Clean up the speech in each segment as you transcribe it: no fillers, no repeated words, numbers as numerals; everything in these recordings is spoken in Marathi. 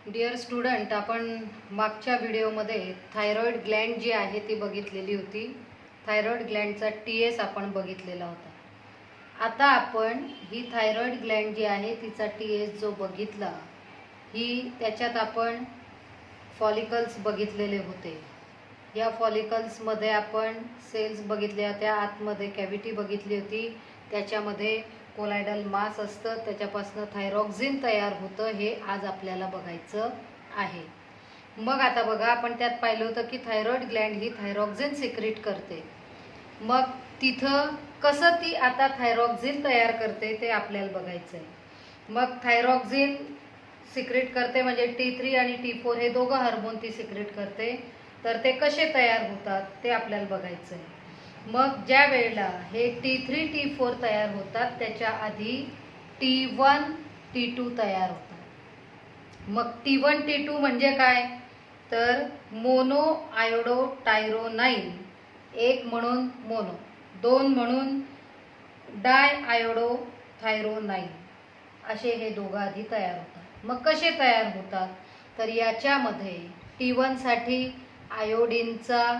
डिअर स्टुडंट, आपण मागच्या व्हिडिओमध्ये थायरॉइड ग्लँड जी आहे ती बघितलेली होती. थायरॉइड ग्लँडचा TS आपण बघितलेला होता. आता आपण ही थायरॉइड ग्लँड जी आहे तिचा TS जो बघितला, त्याच्यात आपण फॉलिकल्स बघितलेले होते. या फॉलिकल्समध्ये आपण सेल्स बघितल्या होत्या, आतमध्ये कॅव्हिटी बघितली होती, त्याच्यामध्ये कोलायडल मास असतं, त्याच्यापासून थायरॉक्झिन तयार होतं. हे आज आपल्याला बघायचं आहे. मग आता बघा, आपण त्यात पाहिलं होतं की थायरॉइड ग्लँड ही थायरॉक्झिन सिक्रीट करते. मग तिथं कसं ती आता थायरॉक्झिन तयार करते ते आपल्याला बघायचं आहे. मग थायरॉक्झिन सिक्रीट करते म्हणजे T3 आणि T4 हे दोघं हार्मोन ती सिक्रीट करते. तर ते कसे तयार होतात ते आपल्याला बघायचं आहे. मग ज्या वेळेला हे T3 T4 तयार होतात त्याच्या आधी T1 T2 तयार होतात. मग T1 T2 म्हणजे काय, तर मोनो आयोडो टायरोनाइन, एक म्हणून मोनो, दोन म्हणून डाय आयोडो थायरोनाइन, असे हे दोघं आधी तयार होतात. मग कसे तयार होतात, तर याच्यामध्ये T1 साठी आयोडीनचा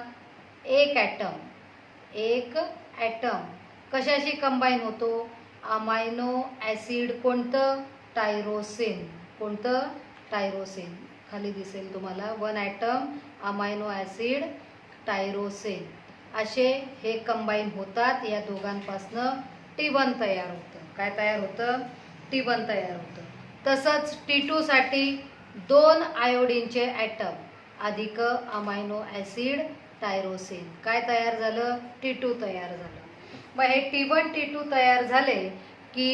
एक ॲटम कशाशी कंबाईन होतो, अमायनो ॲसिड, कोणतं, टायरोसिन. कोणतं, टायरोसिन. खाली दिसेल तुम्हाला, 1 ॲटम अमायनो ॲसिड टायरोसिन, असे हे कंबाईन होतात. या दोघांपासनं T1 तयार होतं. काय तयार होतं, T1 तयार होतं. तसंच T2 साठी 2 आयोडीनचे ॲटम अधिक अमायनो ॲसिड टायरोसिन, काय तयार झालं, T2 तयार झालं. मग हे T1 T2 तयार झाले की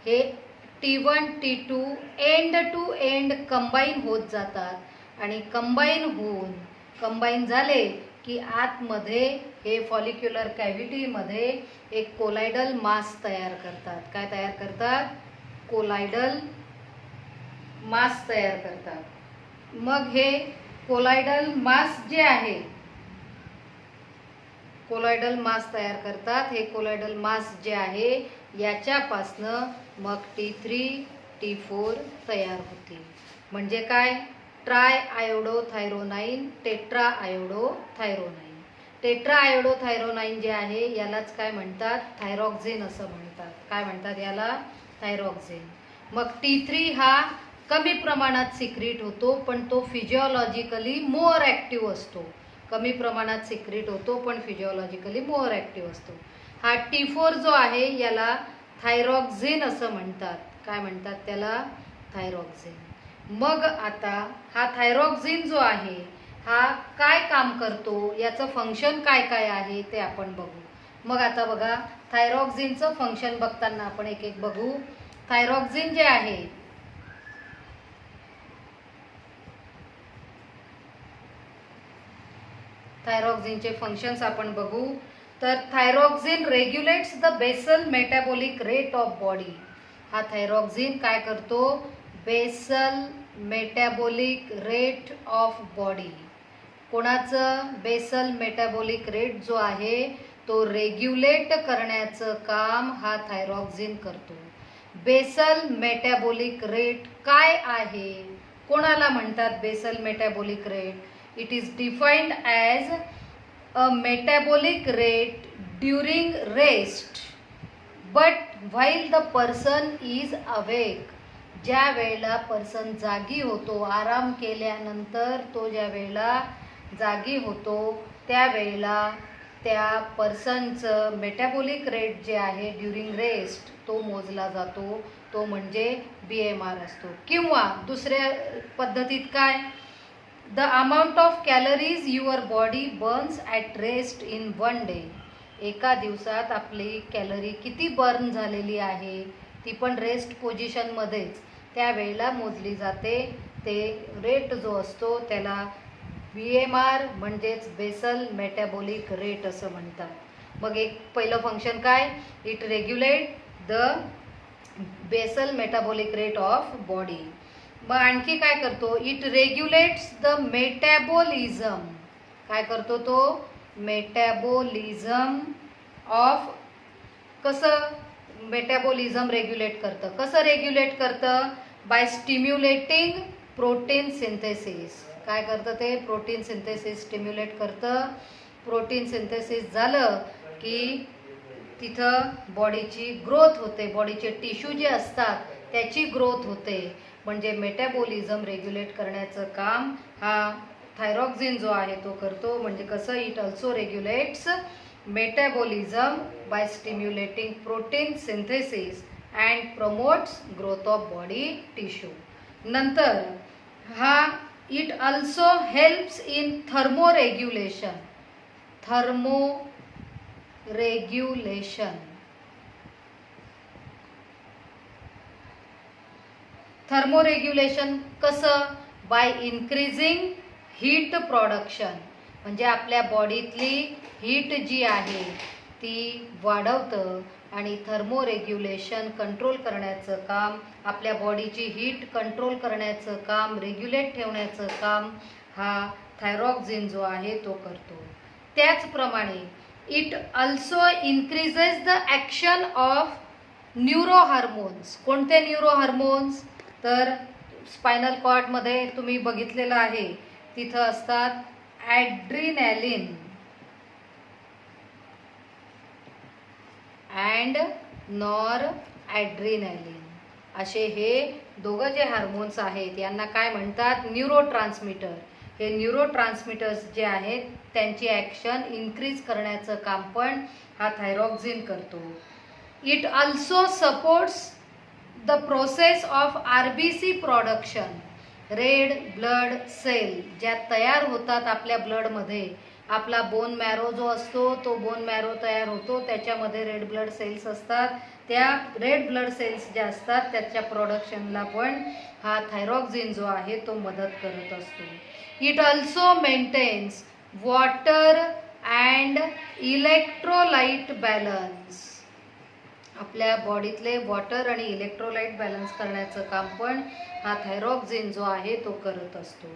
हे T1 T2 end to end combine होत जातात आणि कंबाईन झाले की आतमध्ये हे फॉलिक्युलर कॅव्हिटीमध्ये एक कोलायडल मास तयार करतात. काय तयार करतात, कोलायडल मास तयार करतात. मग हे कोलायडल मास जे आहे, कोलायडल मास तयार करतात. हे कोलायडल मास जे आहे याच्यापासनं मग T3 T4 तयार होते. म्हणजे काय, ट्राय आयोडोथायरोनाइन, टेट्रा आयोडोथायरोनाइन. टेट्रा आयोडोथायरोनाइन जे आहे यालाच काय म्हणतात, थायरॉक्झिन असं म्हणतात. काय म्हणतात याला, थायरॉक्झिन. मग T3 हा कमी प्रमाणात सिक्रीट होतो, पण तो फिजिओलॉजिकली मोर ॲक्टिव्ह असतो. कमी प्रमाणात सिक्रीट होतो पण फिजिओलॉजिकली मोर ॲक्टिव्ह असतो. हा T4 जो आहे याला थायरॉक्झिन असं म्हणतात. काय म्हणतात त्याला, थायरॉक्झिन. मग आता हा थायरॉक्झिन जो आहे हा काय काम करतो, याचं फंक्शन काय काय आहे ते आपण बघू. मग आता बघा, थायरॉक्झिनचं फंक्शन बघताना आपण एक एक बघू. थायरॉक्झिन जे आहे, थायरॉक्झिनचे फंक्शन्स आपण बघू. तर thyroxine regulates the basal metabolic rate of body. हा थायरॉक्झिन काय करतो, basal metabolic rate of body. कोणाचं, बेसल मेटाबॉलिक रेट जो आहे तो रेग्युलेट करण्याचं काम हा थायरॉक्झिन करतो. बेसल मेटाबॉलिक रेट काय आहे, कोणाला म्हणतात basal metabolic rate, it is defined as a metabolic rate during rest but while the person is awake. ज्या वेळेला पर्सन जागी होतो, आराम केल्यानंतर तो ज्या वेळेला जागी होतो त्यावेळेला त्या पर्सनचं मेटाबॉलिक रेट जे आहे ड्युरिंग रेस्ट तो मोजला जातो. तो म्हणजे BMR असतो. किंवा दुसऱ्या पद्धतीत काय, the amount of calories your body burns at rest in one day. एका दिवसात आपली कॅलरी किती बर्न झालेली आहे ती पण रेस्ट पोझिशनमध्येच त्यावेळेला मोजली जाते. ते रेट जो असतो त्याला BMR म्हणजेच बेसल मेटाबॉलिक रेट असं म्हणतात. मग एक पहिलं फंक्शन काय, it regulate the basal metabolic rate of body. मग आणखी काय करतो, इट रेग्युलेट्स द मेटॅबॉलिझम. काय करतो तो, मेटॅबॉलिझम ऑफ, कसं मेटॅबॉलिझम रेग्युलेट करतं, कसं रेग्युलेट करतं, बाय स्टिम्युलेटिंग प्रोटीन सिंथेसिस. काय करतं ते? प्रोटीन सिंथेसिस स्टिम्युलेट करतं. प्रोटीन सिंथेसिस झालं की तिथं बॉडीची ग्रोथ होते, बॉडीचे टिश्यू जे असतात त्याची ग्रोथ होते. म्हणजे मेटाबॉलिझम रेग्युलेट करण्याचं काम हा थायरॉक्सिन जो आहे तो करतो. म्हणजे कसं? It also regulates metabolism by stimulating protein synthesis and promotes growth of body tissue. नंतर हा it also helps in thermoregulation. Thermoregulation कसं? By increasing heat production. म्हणजे आपल्या बॉडीतली हीट जी आहे ती वाढवतं आणि थर्मोरेग्युलेशन कंट्रोल करण्याचं काम, आपल्या बॉडीची हीट कंट्रोल करण्याचं काम, रेग्युलेट ठेवण्याचं काम हा थायरॉक्सिन जो आहे तो करतो. त्याचप्रमाणे it also increases the action of neuro hormones. कोणते न्यूरो हार्मोन्स? तर स्पायनल कॉर्डमध्ये तुम्ही बघितलेलं आहे, तिथं असतात ॲड्रिनॅलिन अँड नॉर ॲड्रिनॅलिन. असे हे दोघं जे हार्मोन्स आहेत यांना काय म्हणतात? Neuro transmitter. हे न्यूरो ट्रान्समीटर्स जे आहेत त्यांची ॲक्शन इन्क्रीज करण्याचं काम पण हा थायरॉक्सिन करतो. It also supports the process of RBC production. Red blood cell ज्या तयार होतात आपल्या ब्लडमध्ये. आपला बोन मॅरो जो असतो तो बोन मॅरो तयार होतो, त्याच्यामध्ये रेड ब्लड सेल्स असतात. त्या रेड ब्लड सेल्स ज्या असतात त्याच्या प्रोडक्शनला पण हा थायरॉक्सिन जो आहे तो मदत करत असतो. It also maintains water and electrolyte balance. आपल्या बॉडीतले वॉटर आणि इलेक्ट्रोलाइट बॅलन्स करण्याचं काम पण हा थायरॉक्सिन जो आहे तो करत असतो.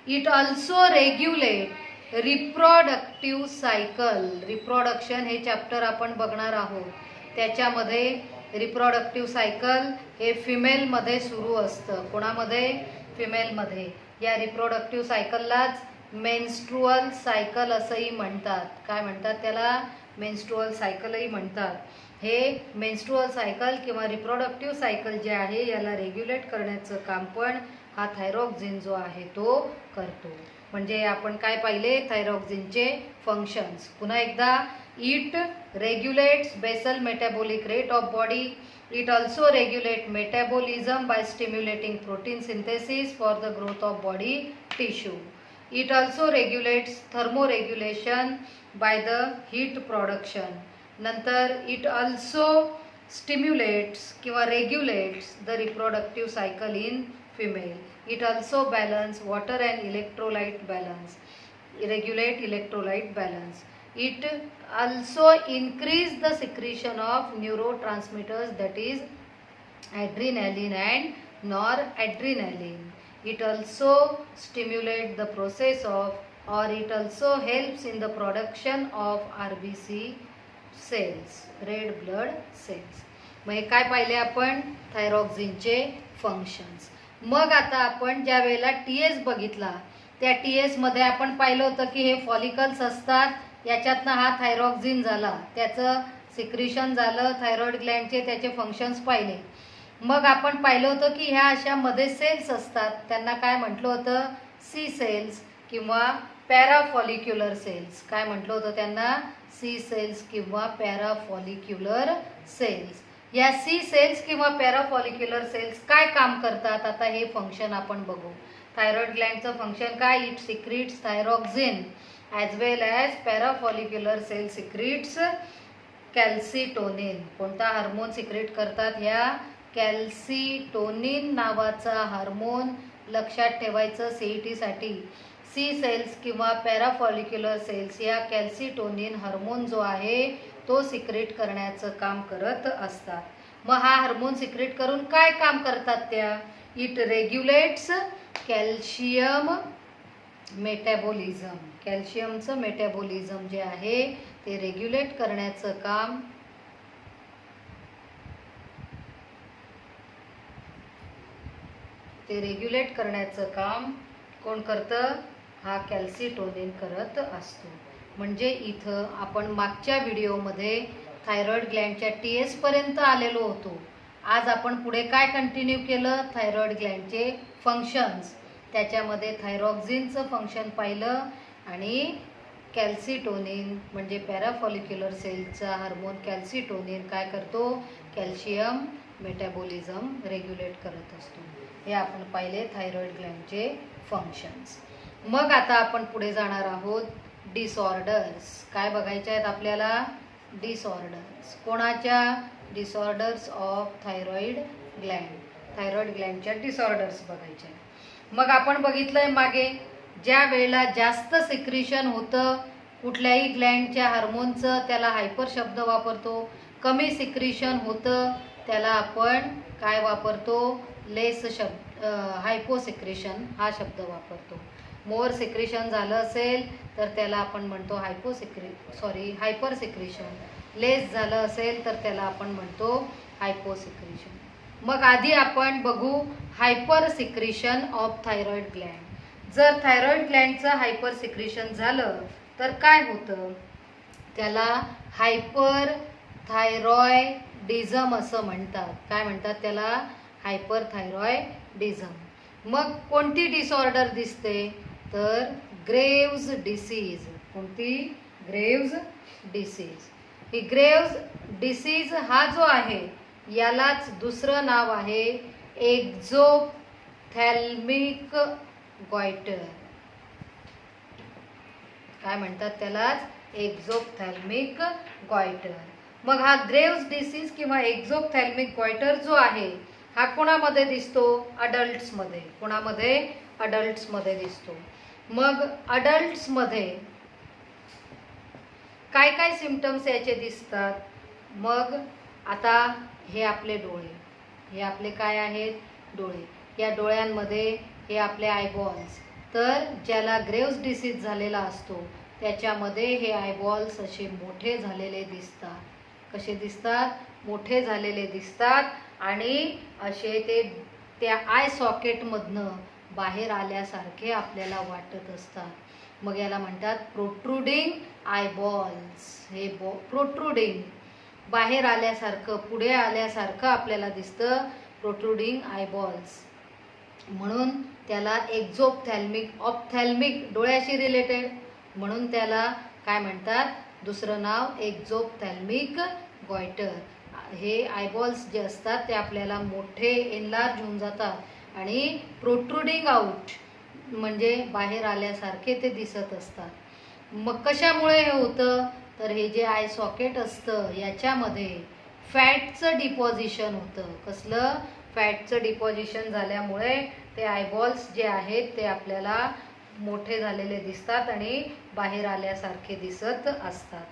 It also regulate reproductive cycle. Reproduction हे चॅप्टर आपण बघणार आहोत. त्याच्यामध्ये रिप्रोडक्टिव्ह सायकल हे फिमेलमध्ये सुरू असतं. कोणामध्ये? फिमेलमध्ये. या रिप्रोडक्टिव्ह सायकललाच मेन्स्ट्रुअल सायकल असंही म्हणतात. काय म्हणतात त्याला? मेन्स्ट्रुअल सायकलही म्हणतात. हे मेन्स्ट्रुअल सायकल किंवा रिप्रोडक्टिव्ह सायकल जे आहे याला रेग्युलेट करण्याचं काम पण हा थायरॉक्सिन जो आहे तो करतो. म्हणजे आपण काय पाहिले? थायरॉक्सिनचे फंक्शन्स. पुन्हा एकदा, it regulates basal metabolic rate of body. It also regulate metabolism by stimulating protein synthesis for the growth of body tissue. It also regulates thermoregulation by the heat production. नंतर इट ऑल्सो स्टिम्युलेट्स किंवा regulates the reproductive cycle in female. It also balance water and electrolyte balance. Regulate electrolyte balance. It also increase the secretion of neurotransmitters that is adrenaline and nor ॲड्रिनॅलिन. It also stimulates the process of or it also helps in the production of RBC cells, red blood cells. मग काय पाहिले आपण? थायरॉक्सिनचे फंक्शन्स. मग आता आपण ज्या वेळेला TS बघितला त्या TS मध्ये आपण पाहिलं होतं की हे फॉलिकल्स असतात, याच्यातनं हा थायरॉक्सिन झाला, त्याचं सिक्रिशन झालं थायरॉइड ग्लँडचे, त्याचे फंक्शन्स पाहिले. मग आपण पाहिलं होतं की ह्या अशा मध्ये सेल्स असतात, त्यांना काय म्हटलं होतं? सी सेल्स किंवा पॅराफॉलिक्युलर सेल्स. काय म्हटलं होतं त्यांना? सी सेल्स किंवा पॅराफॉलिक्युलर सेल्स. या सी सेल्स किंवा पॅराफॉलिक्युलर सेल्स काय काम करतात? आता हे फंक्शन आपण बघू. थायरॉइड ग्लँडचं फंक्शन काय? It secretes thyroxine as well as parafollicular cell secretes calcitonin. कोणता हार्मोन सिक्रेट करतात? ह्या कॅल्सिटोनिन नावाचा हार्मोन. लक्षात ठेवायचं CET-साठी. सी सेल्स किंवा पॅराफॉलिक्युलर सेल्स या कॅल्सिटोनिन हार्मोन जो आहे तो सिक्रेट करण्याचं काम करत असतात. मग हा हार्मोन सिक्रेट करून काय काम करतात त्या? It रेग्युलेट्स calcium metabolism. कॅल्शियमचं मेटाबॉलिझम जे आहे ते रेग्युलेट करण्याचं काम ते रेग्युलेट करण्याचं काम कोण करतं? हा कॅल्सिटोनिन करत असतो. म्हणजे इथं आपण मागच्या व्हिडिओमध्ये थायरॉइड ग्लँडच्या TS पर्यंत आलेलो होतो. आज आपण पुढे काय कंटिन्यू केलं? थायरॉइड ग्लँडचे फंक्शन्स. त्याच्यामध्ये थायरॉक्झिनचं फंक्शन पाहिलं आणि कॅल्सिटोनिन म्हणजे पॅराफॉलिक्युलर सेलचा हार्मोन कॅल्सिटोनिन काय करतो? कॅल्शियम मेटाबॉलिझम रेग्युलेट करत असतो. हे आपण पाहिले थायरॉइड ग्लँडचे फंक्शन्स. मग आता आपण पुढे जाणार आहोत डिसऑर्डर्स. काय बघायचे आहेत आपल्याला? डिसऑर्डर्स. कोणाच्या? Disorders of thyroid gland. Thyroid ग्लँडच्या डिसऑर्डर्स बघायचे. मग आपण बघितलंय मागे, ज्या वेळेला जास्त सिक्रिशन होतं कुठल्याही ग्लँडच्या हार्मोनचं त्याला हायपर शब्द वापरतो. कमी सिक्रिशन होतं त्याला आपण काय वापरतो? लेस शब्द, हायपोसिक्रिशन हा शब्द वापरतो. मोर सिक्रिशन झालं असेल तर त्याला आपण म्हणतो हायपर सिक्रिशन. लेस झालं असेल तर त्याला आपण म्हणतो हायपोसिक्रिशन. मग आधी आपण बघू hyper secretion of thyroid Gland. जर थायरॉइड ग्लँडचं हायपर सिक्रिशन झालं तर काय होतं? त्याला हायपर थायरॉइडिझम असं म्हणतात. काय म्हणतात त्याला? Hyper thyroidism. मग कोणती डिसऑर्डर दिसते? तर ग्रेव्ज डिसीज. कोणती? ग्रेव्ज डिसीज. ही ग्रेव्ज डिसीज हा जो आहे यालाच दुसरं नाव आहे एक्झोप्थॅल्मिक गॉयटर. काय म्हणतात त्यालाच? एक्झोप्थॅल्मिक गॉयटर. मग हा ग्रेव्ज डिसीज किंवा एक्झोप्थॅल्मिक गॉयटर जो आहे हा कोणामध्ये दिसतो? अडल्ट्समध्ये. कोणामध्ये? अडल्ट्समध्ये दिसतो. मग अडल्ट्समध्ये काय काय सिम्पटम्स याचे दिसतात? मग आता हे आपले डोळे, हे आपले काय आहेत? डोळे. या डोळ्यांमध्ये हे आपले आयबॉल्स. तर ज्याला ग्रेव्ज डिसीज झालेला असतो त्याच्यामध्ये हे आयबॉल्स असे मोठे झालेले दिसतात. कसे दिसतात? मोठे झालेले दिसतात आणि असे ते त्या आय सॉकेटमधनं बाहेर आल्यासारखे आपल्याला वाटत असतात. मग याला म्हणतात प्रोट्रुडिंग आयबॉल्स. हे प्रोट्रुडिंग बाहेर आल्यासारखं, पुढे आल्यासारखं आपल्याला दिसतं, प्रोट्रुडिंग आयबॉल्स. म्हणून त्याला एक्झोप्थॅल्मिक, ऑप्थॅल्मिक डोळ्याशी रिलेटेड, म्हणून त्याला काय म्हणतात? दुसरं नाव एक्झोप्थॅल्मिक गॉयटर. हे आयबॉल्स जे असतात ते आपल्याला मोठे एनलार्ज होऊन जातात आणि प्रोट्रुडिंग आउट म्हणजे बाहेर आल्यासारखे ते दिसत असतात. मग कशामुळे हे होतं? तर हे जे आय सॉकेट असतं याच्यामध्ये फॅटचं डिपॉझिशन होतं. कसलं? फॅटचं डिपॉझिशन झाल्यामुळे ते आयबॉल्स जे आहेत ते आपल्याला मोठे झालेले दिसतात आणि बाहेर आल्यासारखे दिसत असतात.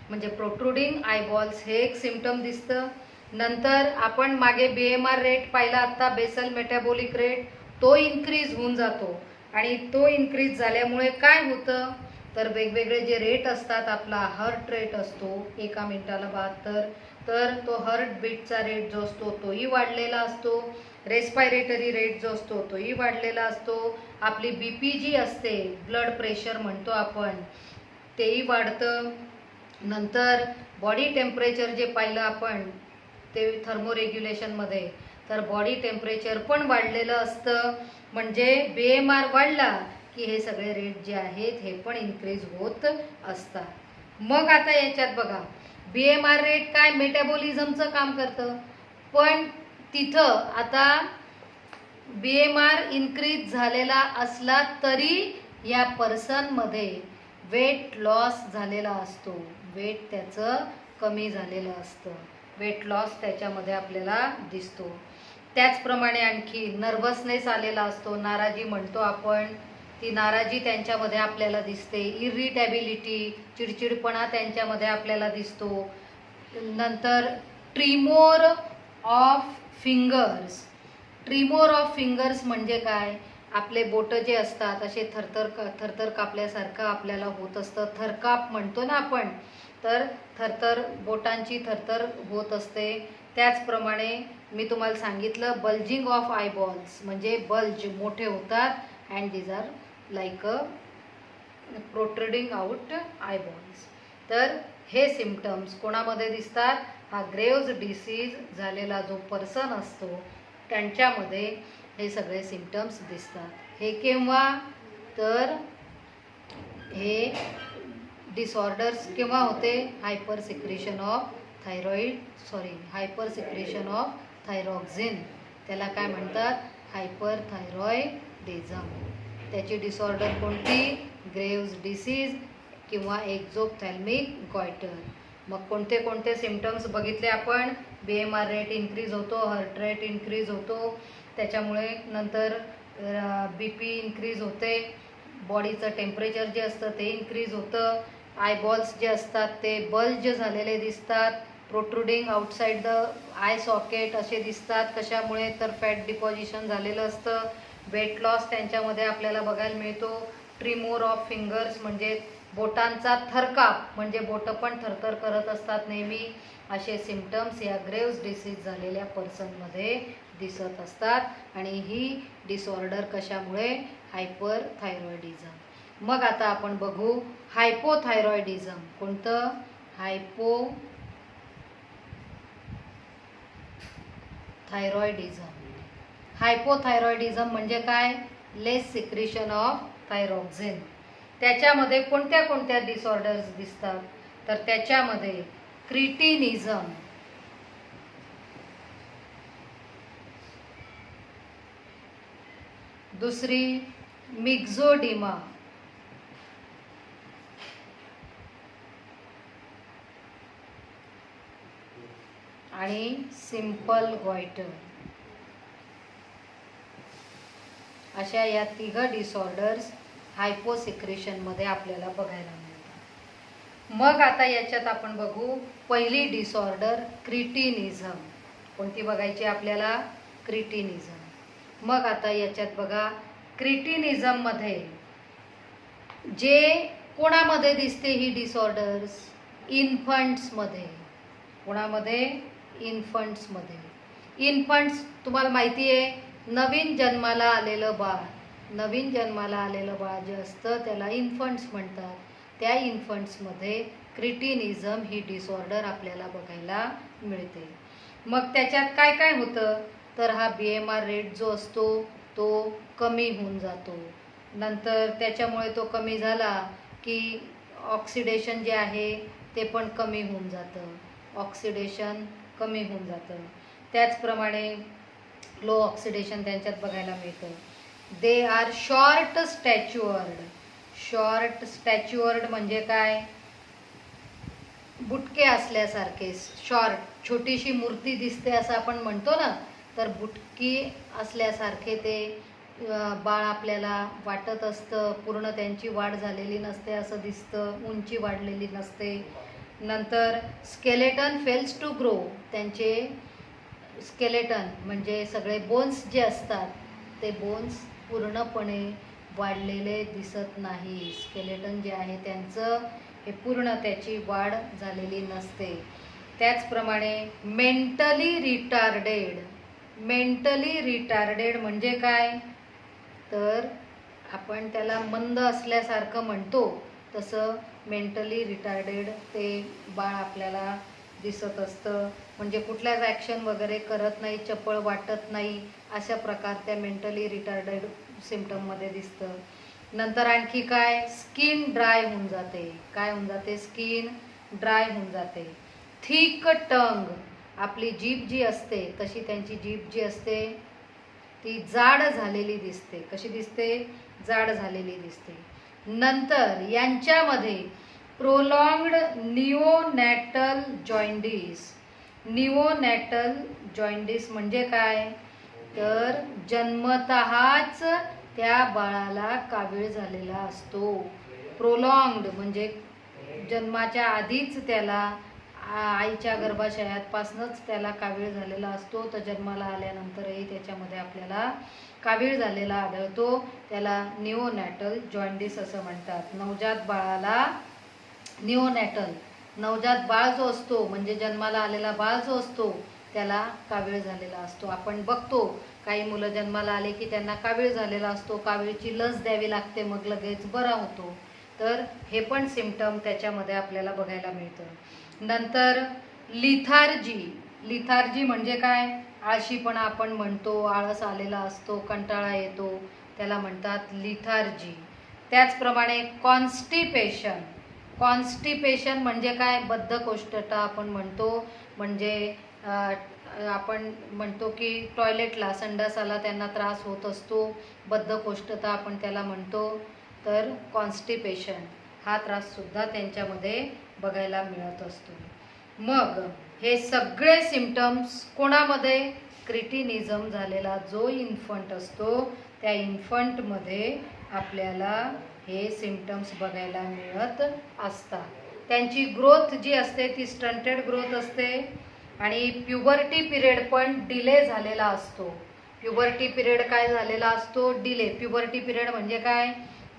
म्हणजे प्रोट्रुडिंग आयबॉल्स हे एक सिम्पटम दिसतं. नंतर आपण मागे BMR रेट पाहिला आत्ता, बेसल मेटाबॉलिक रेट, तो इन्क्रीज होऊन जातो आणि तो इन्क्रीज झाल्यामुळे काय होतं? तर वेगवेगळे जे रेट असतात, आपला हार्ट रेट असतो 1 मिनिटाला 72, तर तो हार्टबीटचा रेट जो असतो तोही वाढलेला असतो. रेस्पायरेटरी रेट जो असतो तोही वाढलेला असतो. आपली BP जी असते, ब्लड प्रेशर म्हणतो आपण, तेही वाढतं. नंतर बॉडी टेम्परेचर जे पाहिलं आपण ते थर्मोरेग्युलेशनमध्ये, तर बॉडी टेम्परेचर पण वाढलेलं असतं. म्हणजे BMR वाढला की हे सगळे रेट जे आहेत हे पण इन्क्रीज होत असतात. मग आता याच्यात बघा, BMR रेट काय? मेटाबॉलिझमचं काम करतं. पण तिथं आता BMR इन्क्रीज झालेला असला तरी या पर्सनमध्ये वेट लॉस झालेला असतो. वेट त्याचं कमी झालेलं असतं. वेट लॉस त्याच्यामध्ये आपल्याला दिसतो. त्याचप्रमाणे आणखी नर्वसनेस आलेला असतो, नाराजी म्हणतो आपण, ती नाराजी त्यांच्यामध्ये आपल्याला दिसते. इरिटॅबिलिटी, चिडचिडपणा त्यांच्यामध्ये आपल्याला दिसतो. नंतर tremor of fingers. Tremor of fingers म्हणजे काय? आपले बोटं जे असतात असे थरथर कापल्यासारखं आपल्याला होत असतं. थरकाप म्हणतो ना आपण, तर थरथर बोटांची थरथर होत असते. त्याचप्रमाणे मी तुम्हाला सांगितलं बल्जिंग ऑफ आयबॉल्स म्हणजे बल्ज मोठे होतात and these are like a protruding out eyeballs. तर हे सिम्पटम्स कोणामध्ये दिसतात? हा ग्रेव्हज डिसीज झालेला जो पर्सन असतो त्यांच्यामध्ये हे सगळे सिम्पटम्स दिसतात. हे केव्हा? तर हे डिसऑर्डर्स केव्हा होते? हायपर सिक्रेशन ऑफ थायरॉक्झिन, त्याला काय म्हणतात? Hyper thyroidism. त्याची डिसऑर्डर कोणती? ग्रेव्हज डिसीज किंवा एक्झोप्थॅल्मिक गॉयटर. मग कोणते कोणते सिम्पटम्स बघितले आपण? BMR रेट इन्क्रीज होतो, हार्ट रेट इन्क्रीज होतो, त्याच्यामुळे नंतर BP इन्क्रीज होते, बॉडीचं टेम्परेचर जे असतं ते इन्क्रीज होतं, आयबॉल्स जे असतात ते बल्ज झालेले दिसतात, प्रोट्रुडिंग आउटसाइड द आय सॉकेट असे दिसतात. कशामुळे? तर फॅट डिपॉझिशन झालेलं असतं. वेट लॉस त्यांच्यामध्ये आपल्याला बघायला मिळतो. ट्रिमोर ऑफ फिंगर्स म्हणजे बोटांचा थरकाप, म्हणजे बोटं पण थरथर करत असतात नेहमी. असे सिम्पटम्स या ग्रेव्हज डिसीज झालेल्या पर्सनमध्ये दिसत असतात. आणि ही डिसऑर्डर कशामुळे? Hyper thyroidism. मग आता आपण बघू हायपोथायरॉइडिझम. कोणतं? हायपोथायरॉइडिझम. हायपोथायरॉइडिझम म्हणजे काय? लेस सिक्रेशन ऑफ थायरॉक्झिन. त्याच्यामध्ये कोणत्या कोणत्या डिसऑर्डर्स दिसतात? तर त्याच्यामध्ये क्रिटिनिझम, दुसरी मिक्झोडिमा, आणि सिंपल गॉयटर. अशा या तिघ डिसऑर्डर्स हायपोसिक्रेशनमध्ये आपल्याला बघायला मिळतात. मग आता याच्यात आपण बघू पहिली डिसऑर्डर क्रिटिनिझम. कोणती बघायची आपल्याला? क्रिटिनिझम. मग आता याच्यात बघा क्रिटिनिझममध्ये जे कोणामध्ये दिसते ही डिसऑर्डर्स? इन्फंट्समध्ये. कोणामध्ये? इन्फंट्समध्ये. इन्फंट्स तुम्हाला माहिती आहे, नवीन जन्माला आलेलं बाळ. नवीन जन्माला आलेलं बाळ जे असतं त्याला इन्फंट्स म्हणतात. त्या इन्फंट्समध्ये क्रिटिनिझम ही डिसऑर्डर आपल्याला बघायला मिळते. मग त्याच्यात काय काय होतं? तर हा BMR रेट जो असतो तो कमी होऊन जातो. नंतर त्याच्यामुळे तो कमी झाला की ऑक्सिडेशन जे आहे ते पण कमी होऊन जातं. ऑक्सिडेशन कमी होऊन जातं. त्याचप्रमाणे लो ऑक्सिडेशन त्यांच्यात बघायला मिळतं. They are short statured. Short statured म्हणजे काय? बुटके असल्यासारखे. शॉर्ट, छोटीशी मूर्ती दिसते असं आपण म्हणतो ना, तर बुटकी असल्यासारखे ते बाळ आपल्याला वाटत असतं. पूर्ण त्यांची वाढ झालेली नसते असं दिसतं, उंची वाढलेली नसते. नंतर स्केलेटन फेल्स टू ग्रो. त्यांचे स्केलेटन म्हणजे सगळे बोन्स जे असतात ते बोन्स पूर्णपणे वाढलेले दिसत नाही. स्केलेटन जे आहे त्यांचं हे पूर्ण त्याची वाढ झालेली नसते. त्याचप्रमाणे मेंटली रिटार्डेड. मेंटली रिटार्डेड म्हणजे काय? तर आपण त्याला मंद असल्यासारखं म्हणतो तसं मेंटली रिटार्डेड ते बाळ आपल्याला दिसत असतं. म्हणजे कुठल्याच ॲक्शन वगैरे करत नाही, चपळ वाटत नाही, अशा प्रकारच्या मेंटली रिटार्डेड सिम्पटममध्ये दिसतं. नंतर आणखी काय? स्किन ड्राय होऊन जाते. काय होऊन जाते? स्किन ड्राय होऊन जाते. थिक टंग. आपली जीभ जी असते तशी त्यांची जीभ जी असते ती जाड झालेली दिसते. कशी दिसते? जाड झालेली दिसते. नंतर यांच्यामध्ये प्रोलॉंग्ड निओनॅटल जॉइंडिस. निओनॅटल जॉइंडिस म्हणजे काय? तर जन्मतःच त्या बाळाला कावीळ झालेला असतो. प्रोलॉंग्ड म्हणजे जन्माच्या आधीच त्याला आईच्या गर्भाशयापासूनच त्याला कावीळ झालेला असतो. तर जन्माला आल्यानंतरही त्याच्यामध्ये आपल्याला कावीळ झालेला आढळतो. त्याला निओनॅटल जॉइंडिस असं म्हणतात. नवजात बाळाला निओनॅटल, नवजात बाळ जो असतो म्हणजे जन्माला आलेला बाळ जो असतो त्याला कावीळ झालेला असतो. आपण बघतो काही मुलं जन्माला आले की त्यांना कावीळ झालेला असतो, कावीळची लस द्यावी लागते, मग लगेच बरा होतो. तर हे पण सिम्पटम त्याच्यामध्ये आपल्याला बघायला मिळतं. नंतर लिथार्जी म्हणजे काय? आळशीपणा आपण म्हणतो, आळस आलेला असतो, कंटाळा येतो, त्याला म्हणतात लिथार्जी. त्याचप्रमाणे कॉन्स्टिपेशन म्हणजे काय? बद्धकोष्ठता आपण म्हणतो. म्हणजे आपण म्हणतो की टॉयलेटला संडासाला त्यांना त्रास होत असतो, बद्धकोष्ठता आपण त्याला म्हणतो. तर कॉन्स्टिपेशन हा त्राससुद्धा त्यांच्यामध्ये बघायला मिळत असतो. मग हे सगळे सिम्पटम्स कोणामध्ये? क्रिटिनिझम झालेला जो इन्फंट असतो त्या इन्फंटमध्ये आपल्याला हे सिम्पटम्स बघायला मिळत असतात. त्यांची ग्रोथ जी असते ती स्टंटेड ग्रोथ असते आणि प्युबर्टी पिरियड पण डिले झालेला असतो. प्युबर्टी पिरियड काय झालेला असतो? डिले. प्युबर्टी पिरियड म्हणजे काय?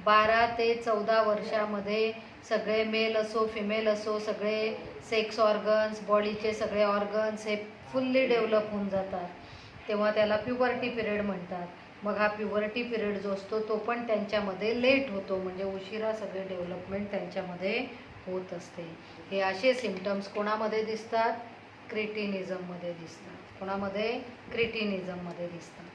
12 ते 14 वर्षामध्ये सगळे मेल असो फिमेल असो सगळे सेक्स ऑर्गन्स, बॉडीचे सगळे ऑर्गन्स हे फुल्ली डेव्हलप होऊन जातात, तेव्हा त्याला प्युबर्टी पिरियड म्हणतात. मग हा प्युबर्टी पिरियड जो असतो तो पण त्यांच्यामध्ये लेट होतो, म्हणजे उशिरा सगळे डेव्हलपमेंट त्यांच्यामध्ये होत असते. हे असे सिम्पटम्स कोणामध्ये दिसतात? क्रिटिनिझममध्ये दिसतात. कोणामध्ये? क्रिटिनिझममध्ये दिसतात.